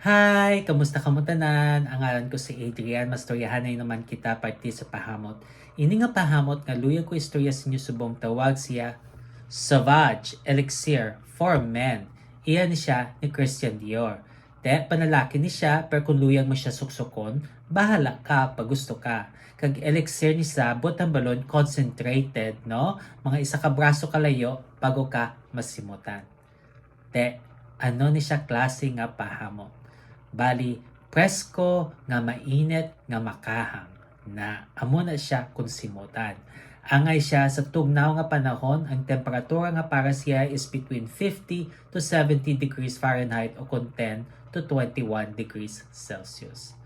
Hi! Kamusta ka mo tanan? Ang ngalan ko si Adrian. Mastoryahanay naman kita parte sa pahamot. Ini nga pahamot nga luyag ko istorya sa inyo subong tawag siya Savage Elixir for Men. Iyan ni siya ni Christian Dior. Te, panalaki ni siya, pero kung luyag mo siya suksokon, bahala ka pag gusto ka. Kag elixir ni sabot ang balon concentrated, no? Mga isa ka braso kalayo, bago ka masimutan. Te, ano ni siya klase nga pahamot? Bali, presko nga mainit nga makahang na amo na siya kung simutan. Angay siya sa tugnaw nga panahon, ang temperatura nga para siya is between 50 to 70 degrees Fahrenheit o kung 10 to 21 degrees Celsius.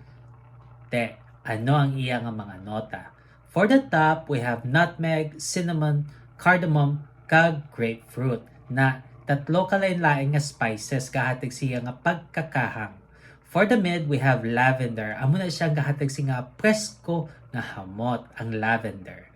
Te, ano ang iya nga mga nota? For the top, we have nutmeg, cinnamon, cardamom, kag grapefruit na tatlo kalain-lain nga spices kahatag siya nga pagkakahang. For the mid, we have lavender. Amo na siya gahatag siya nga presko nga hamot ang lavender.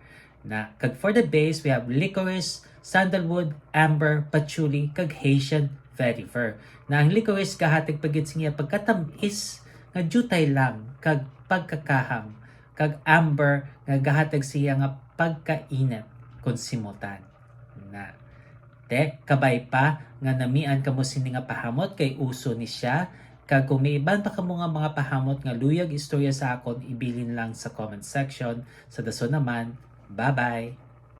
Kag for the base, we have licorice, sandalwood, amber, patchouli, kag Haitian vetiver. Na ang licorice gahatag pagit siya pagkatamis nga jutay lang kag pagkakahang. Kag amber nga gahatag siya nga pagkainit kung simutan. Te, kabay pa nga namian kamo sini nga pahamot kay uso ni siya. Kag kung may iban pa kamo nga mga pahamot nga luyag istorya sa akon, ibilin lang sa comment section. Sa daso naman, bye-bye!